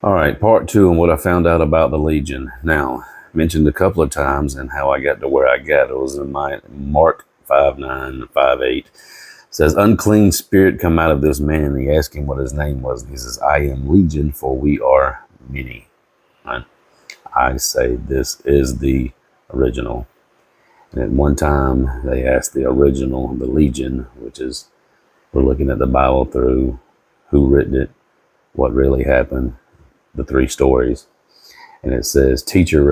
All right, part two on what I found out about the Legion. Now, mentioned a couple of times and how I got to where I got. It was in my Mark 5:9, 5:8. It says, unclean spirit come out of this man. And he asked him what his name was. And he says, I am Legion, for we are many. Right? I say this is the original. And at one time, they asked the original, the Legion, which is, we're looking at the Bible through who written it, what really happened, the three stories. And it says, teacher,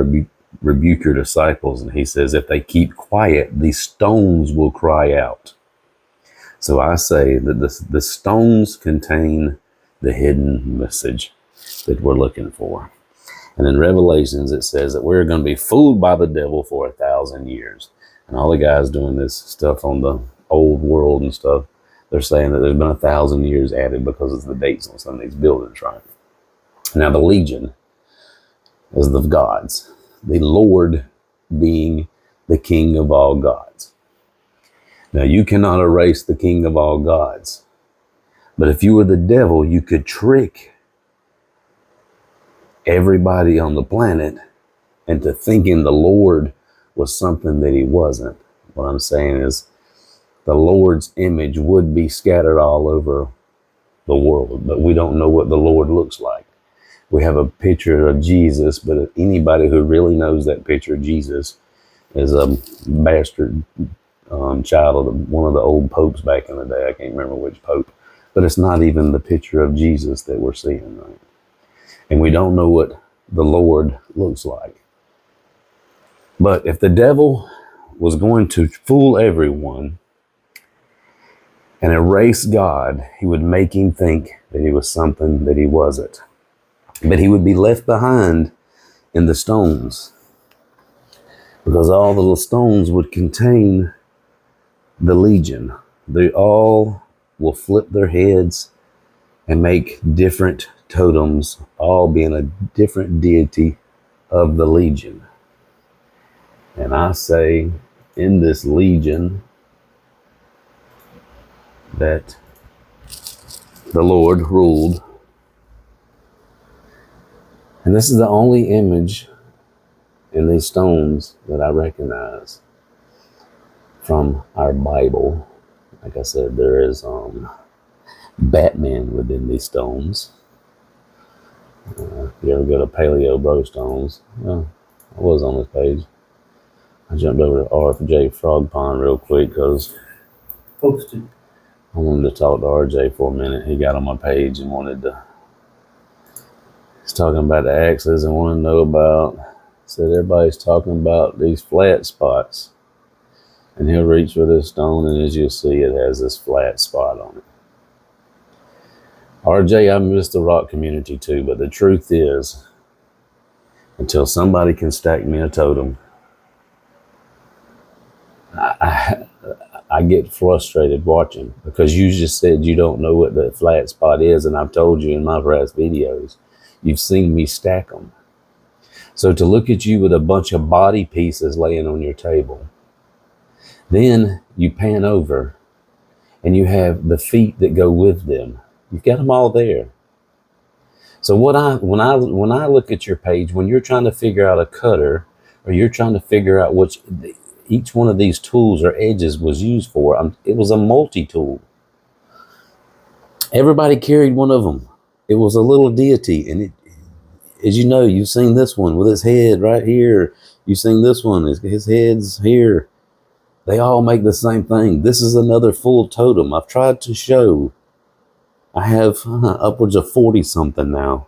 rebuke your disciples. And he says, if they keep quiet, these stones will cry out. So I say that the stones contain the hidden message that we're looking for. And in Revelations, it says that we're going to be fooled by the devil for 1,000 years. And all the guys doing this stuff on the old world and stuff, they're saying that there's been 1,000 years added because of the dates on some of these buildings, right? Now, the Legion is the gods, the Lord being the King of all gods. Now, you cannot erase the King of all gods. But if you were the devil, you could trick everybody on the planet into thinking the Lord was something that he wasn't. What I'm saying is the Lord's image would be scattered all over the world, but we don't know what the Lord looks like. We have a picture of Jesus, but anybody who really knows that picture of Jesus is a bastard child of one of the old popes back in the day. I can't remember which pope, but it's not even the picture of Jesus that we're seeing, right? And we don't know what the Lord looks like. But if the devil was going to fool everyone and erase God, he would make him think that he was something that he wasn't. But he would be left behind in the stones, because all the little stones would contain the Legion. They all will flip their heads and make different totems, all being a different deity of the Legion. And I say in this Legion that the Lord ruled. And this is the only image in these stones that I recognize from our Bible. Like I said, there is Batman within these stones. If you ever go to Paleo Bro Stones, well, I was on this page. I jumped over to RFJ Frog Pond real quick because Posted. I wanted to talk to RJ for a minute. He got on my page and wanted to. He's talking about the axes and wanted to know about. Said everybody's talking about these flat spots, and he'll reach for this stone, and as you'll see, it has this flat spot on it. RJ, I miss the rock community too, but the truth is, until somebody can stack me a totem, I get frustrated watching, because you just said you don't know what the flat spot is, and I've told you in my past videos, you've seen me stack them. So to look at you with a bunch of body pieces laying on your table, then you pan over and you have the feet that go with them. You've got them all there. So when I look at your page, when you're trying to figure out a cutter, or you're trying to figure out which each one of these tools or edges was used for, it was a multi-tool. Everybody carried one of them. It was a little deity, and it, as you know, you've seen this one with his head right here. You've seen this one, his head's here. They all make the same thing. This is another full totem. I've tried to show. I have upwards of 40 something now.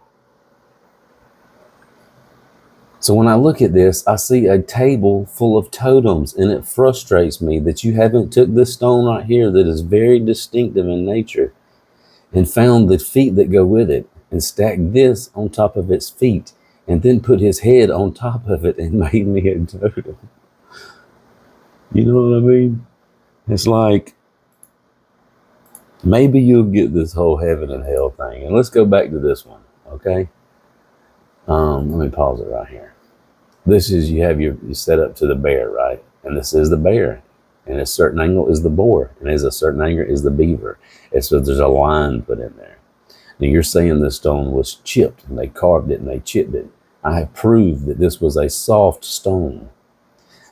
So when I look at this, I see a table full of totems, and it frustrates me that you haven't took this stone right here that is very distinctive in nature and found the feet that go with it and stacked this on top of its feet and then put his head on top of it and made me a totem. You know what I mean? It's like, maybe you'll get this whole heaven and hell thing. And let's go back to this one, okay? Let me pause it right here. This is, you have you set up to the bear, right? And this is the bear. And a certain angle is the boar. And as a certain angle is the beaver. It's so there's a line put in there. Now you're saying this stone was chipped and they carved it and they chipped it. I have proved that this was a soft stone.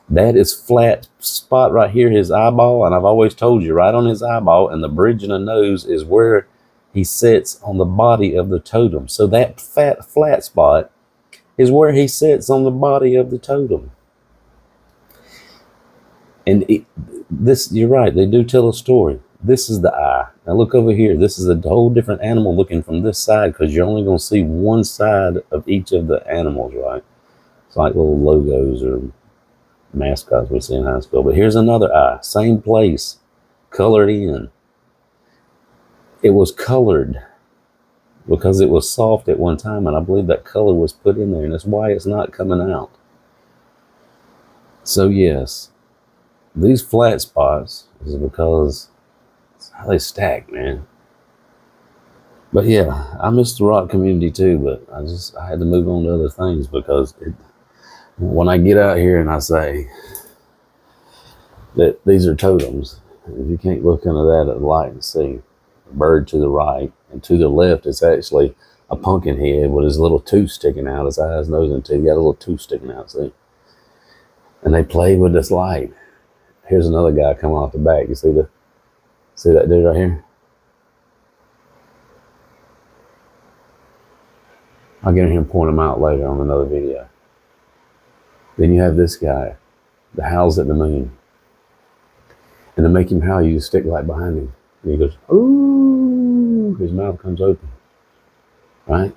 That is flat spot right here, his eyeball, and I've always told you, right on his eyeball and the bridge of the nose is where he sits on the body of the totem. So that flat spot is where he sits on the body of the totem. And you're right, they do tell a story. This is the eye. Now look over here. This is a whole different animal looking from this side, because you're only going to see one side of each of the animals, right? It's like little logos or mascots we see in high school. But here's another eye, same place, colored in. It was colored because it was soft at one time, and I believe that color was put in there, and that's why it's not coming out. So yes, these flat spots is because it's how they stack, man. But yeah, I miss the rock community too, but I had to move on to other things, because when I get out here and I say that these are totems, if you can't look into that at the light and see a bird to the right, and to the left it's actually a pumpkin head with his little tooth sticking out, his eyes, nose, and teeth. He got a little tooth sticking out, see? And they play with this light. Here's another guy coming off the back. You see that dude right here? I'll get in here and point him out later on another video. Then you have this guy that howls at the moon. And to make him howl, you just stick light behind him. And he goes, ooh, his mouth comes open. Right?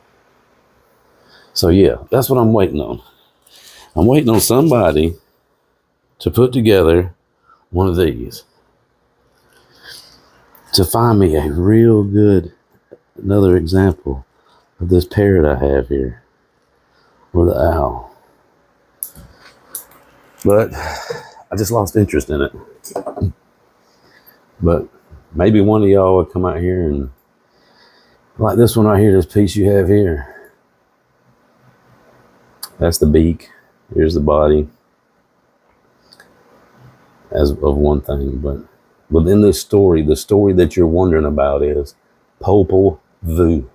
So yeah, that's what I'm waiting on. I'm waiting on somebody to put together one of these, to find me a real good, another example of this parrot I have here, or the owl. But I just lost interest in it. But maybe one of y'all would come out here and, like this one right here, this piece you have here. That's the beak. Here's the body. As of one thing, but within this story, the story that you're wondering about is Popol Vuh.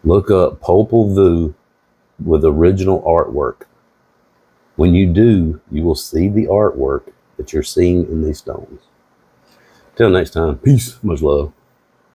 Look up Popol Vuh with original artwork. When you do, you will see the artwork that you're seeing in these stones. Till next time, peace, much love.